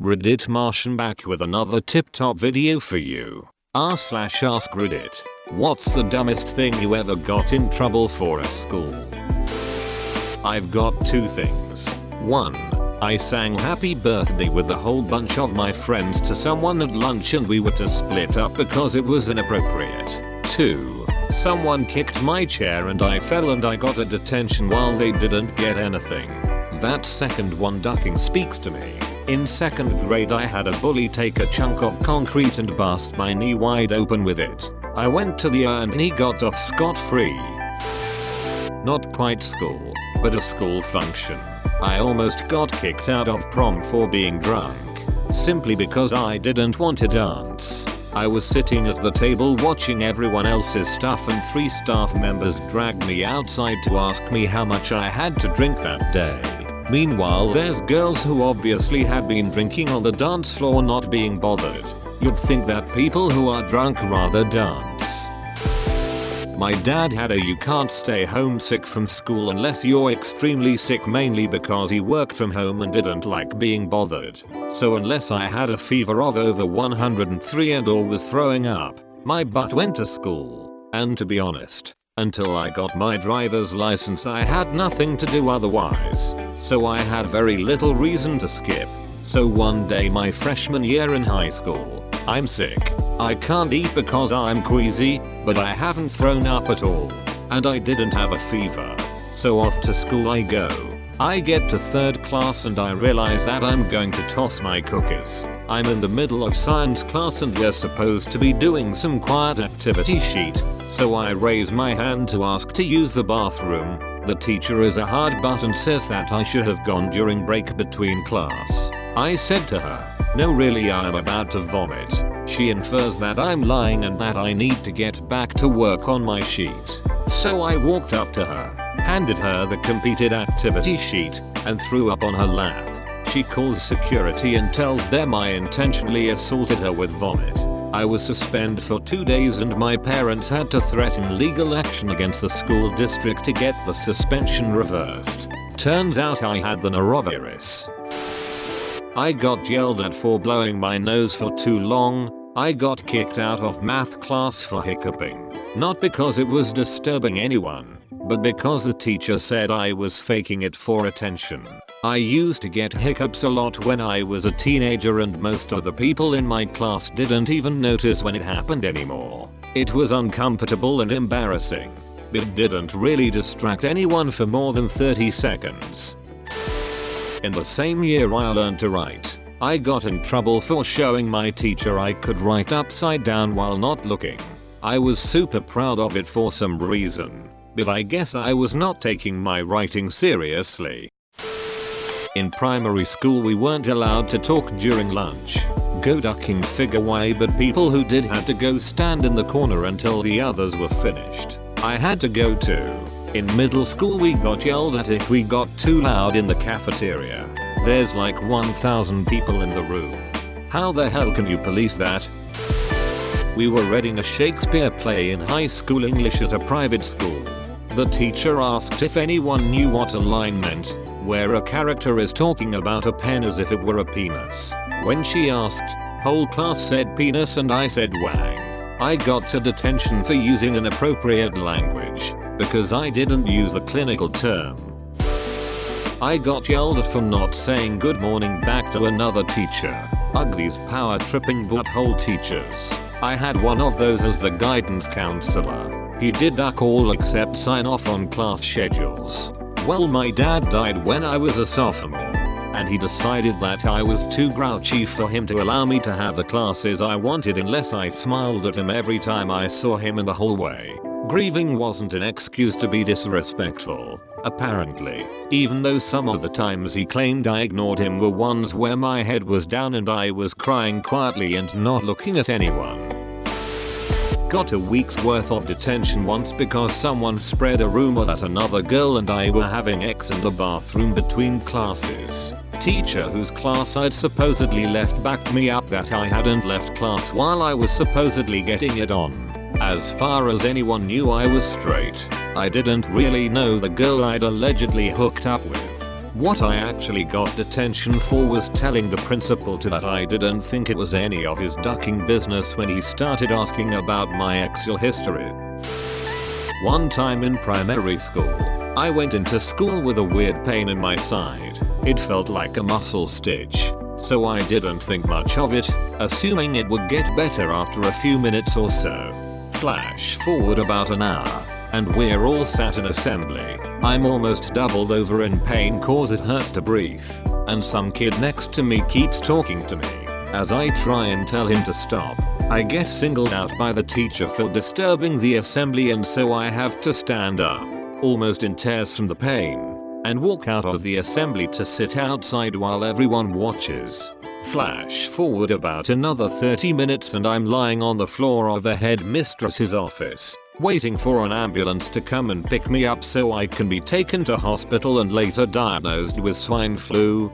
Reddit Martian back with another tip-top video for you. r/AskReddit. What's the dumbest thing you ever got in trouble for at school? I've got two things. 1. I sang happy birthday with a whole bunch of my friends to someone at lunch and we were to split up because it was inappropriate. 2. Someone kicked my chair and I fell and I got a detention while they didn't get anything. That second one ducking speaks to me. In 2nd grade I had a bully take a chunk of concrete and bust my knee wide open with it. I went to the ER and he got off scot-free. Not quite school, but a school function. I almost got kicked out of prom for being drunk, simply because I didn't want to dance. I was sitting at the table watching everyone else's stuff and 3 staff members dragged me outside to ask me how much I had to drink that day. Meanwhile there's girls who obviously had been drinking on the dance floor not being bothered. You'd think that people who are drunk rather dance. My dad had a "you can't stay home sick from school unless you're extremely sick" mainly because he worked from home and didn't like being bothered. So unless I had a fever of over 103 and or was throwing up, my butt went to school. And to be honest, until I got my driver's license I had nothing to do otherwise. So I had very little reason to skip. So one day my freshman year in high school, I'm sick. I can't eat because I'm queasy, but I haven't thrown up at all. And I didn't have a fever. So off to school I go. I get to 3rd class and I realize that I'm going to toss my cookies. I'm in the middle of science class and we're supposed to be doing some quiet activity sheet. So I raise my hand to ask to use the bathroom. The teacher is a hard butt and says that I should have gone during break between class. I said to her, "No really, I'm about to vomit." She infers that I'm lying and that I need to get back to work on my sheet. So I walked up to her, handed her the completed activity sheet, and threw up on her lap. She calls security and tells them I intentionally assaulted her with vomit. I was suspended for 2 days and my parents had to threaten legal action against the school district to get the suspension reversed. Turns out I had the norovirus. I got yelled at for blowing my nose for too long. I got kicked out of math class for hiccuping. Not because it was disturbing anyone, but because the teacher said I was faking it for attention. I used to get hiccups a lot when I was a teenager and most of the people in my class didn't even notice when it happened anymore. It was uncomfortable and embarrassing, but it didn't really distract anyone for more than 30 seconds. In the same year I learned to write. I got in trouble for showing my teacher I could write upside down while not looking. I was super proud of it for some reason, but I guess I was not taking my writing seriously. In primary school we weren't allowed to talk during lunch. Go ducking figure why, but people who did had to go stand in the corner until the others were finished. I had to go too. In middle school we got yelled at if we got too loud in the cafeteria. There's like 1,000 people in the room. How the hell can you police that? We were reading a Shakespeare play in high school English at a private school. The teacher asked if anyone knew what a line meant, where a character is talking about a pen as if it were a penis. When she asked, whole class said penis and I said wang. I got to detention for using inappropriate language, because I didn't use the clinical term. I got yelled at for not saying good morning back to another teacher. Ugly's power tripping butthole teachers. I had one of those as the guidance counselor. He did duck all except sign off on class schedules. Well, my dad died when I was a sophomore, and he decided that I was too grouchy for him to allow me to have the classes I wanted unless I smiled at him every time I saw him in the hallway. Grieving wasn't an excuse to be disrespectful, apparently, even though some of the times he claimed I ignored him were ones where my head was down and I was crying quietly and not looking at anyone. Got a week's worth of detention once because someone spread a rumor that another girl and I were having sex in the bathroom between classes. Teacher whose class I'd supposedly left backed me up that I hadn't left class while I was supposedly getting it on. As far as anyone knew I was straight. I didn't really know the girl I'd allegedly hooked up with. What I actually got detention for was telling the principal that I didn't think it was any of his ducking business when he started asking about my Excel history. One time in primary school, I went into school with a weird pain in my side. It felt like a muscle stitch, so I didn't think much of it, assuming it would get better after a few minutes or so. Flash forward about an hour, and we're all sat in assembly. I'm almost doubled over in pain cause it hurts to breathe, and some kid next to me keeps talking to me. As I try and tell him to stop, I get singled out by the teacher for disturbing the assembly, and so I have to stand up, almost in tears from the pain, and walk out of the assembly to sit outside while everyone watches. Flash forward about another 30 minutes and I'm lying on the floor of the headmistress's office, waiting for an ambulance to come and pick me up so I can be taken to hospital and later diagnosed with swine flu.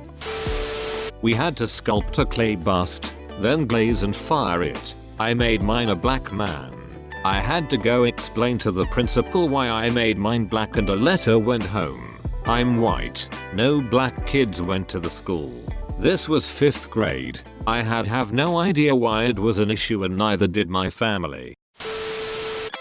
We had to sculpt a clay bust, then glaze and fire it. I made mine a black man. I had to go explain to the principal why I made mine black and a letter went home. I'm white. No black kids went to the school. This was 5th grade. I have no idea why it was an issue and neither did my family.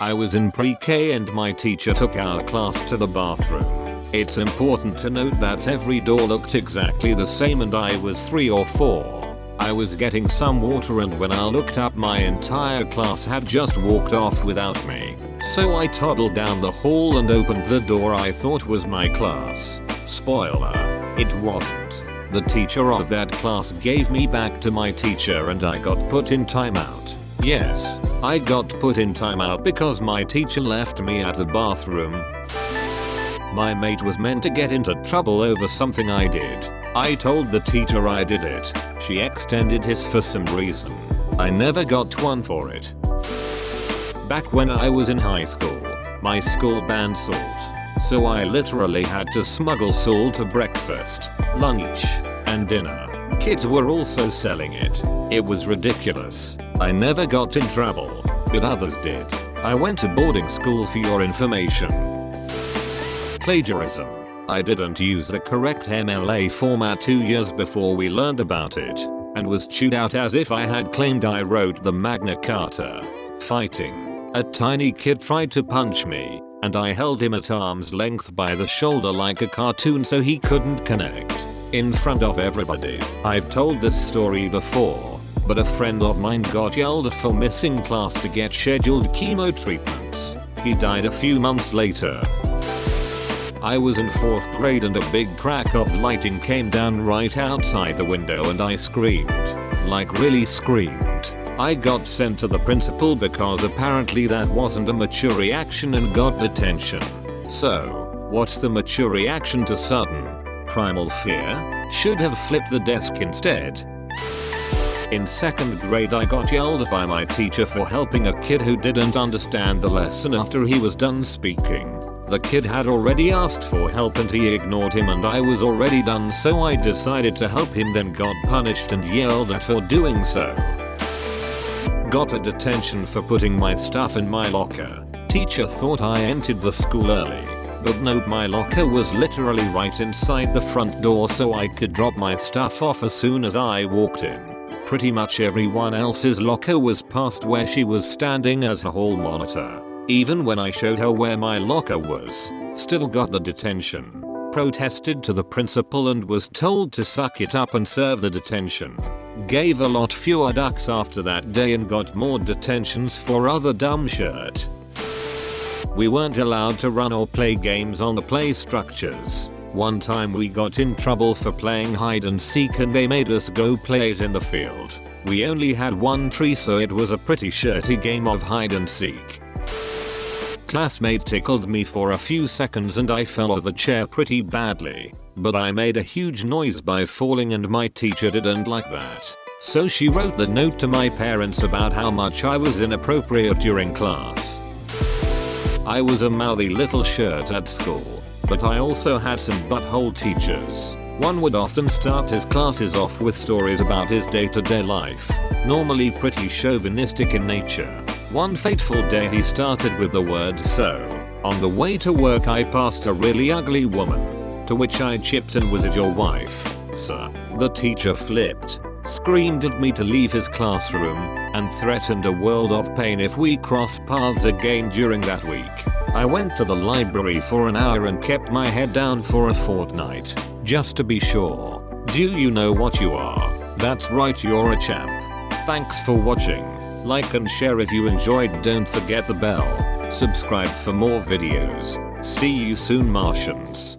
I was in pre-K and my teacher took our class to the bathroom. It's important to note that every door looked exactly the same and I was 3 or 4. I was getting some water and when I looked up my entire class had just walked off without me. So I toddled down the hall and opened the door I thought was my class. Spoiler, it wasn't. The teacher of that class gave me back to my teacher and I got put in timeout. Yes, I got put in timeout because my teacher left me at the bathroom. My mate was meant to get into trouble over something I did. I told the teacher I did it. She extended his for some reason. I never got one for it. Back when I was in high school, my school banned salt. So I literally had to smuggle salt to breakfast, lunch, and dinner. Kids were also selling it. It was ridiculous. I never got in trouble, but others did. I went to boarding school for your information. Plagiarism. I didn't use the correct MLA format 2 years before we learned about it, and was chewed out as if I had claimed I wrote the Magna Carta. Fighting. A tiny kid tried to punch me, and I held him at arm's length by the shoulder like a cartoon so he couldn't connect. In front of everybody. I've told this story before, but a friend of mine got yelled at for missing class to get scheduled chemo treatments. He died a few months later. I was in 4th grade and a big crack of lighting came down right outside the window and I screamed. Like really screamed. I got sent to the principal because apparently that wasn't a mature reaction and got detention. So, what's the mature reaction to sudden primal fear? Should have flipped the desk instead. In 2nd grade I got yelled at by my teacher for helping a kid who didn't understand the lesson after he was done speaking. The kid had already asked for help and he ignored him and I was already done so I decided to help him then got punished and yelled at for doing so. Got a detention for putting my stuff in my locker. Teacher thought I entered the school early. But nope, my locker was literally right inside the front door so I could drop my stuff off as soon as I walked in. Pretty much everyone else's locker was past where she was standing as a hall monitor. Even when I showed her where my locker was, still got the detention. Protested to the principal and was told to suck it up and serve the detention. Gave a lot fewer ducks after that day and got more detentions for other dumb shit. We weren't allowed to run or play games on the play structures. One time we got in trouble for playing hide and seek and they made us go play it in the field. We only had one tree so it was a pretty shirty game of hide and seek. Classmate tickled me for a few seconds and I fell off the chair pretty badly, but I made a huge noise by falling and my teacher didn't like that. So she wrote the note to my parents about how much I was inappropriate during class. I was a mouthy little shirt at school, but I also had some butthole teachers. One would often start his classes off with stories about his day-to-day life, normally pretty chauvinistic in nature. One fateful day he started with the words "so. On the way to work I passed a really ugly woman. To which I chipped in, "Was it your wife, sir?" The teacher flipped, screamed at me to leave his classroom, and threatened a world of pain if we crossed paths again during that week. I went to the library for an hour and kept my head down for a fortnight, just to be sure. Do you know what you are? That's right, you're a champ. Thanks for watching. Like and share if you enjoyed. Don't forget the bell. Subscribe for more videos. See you soon, Martians.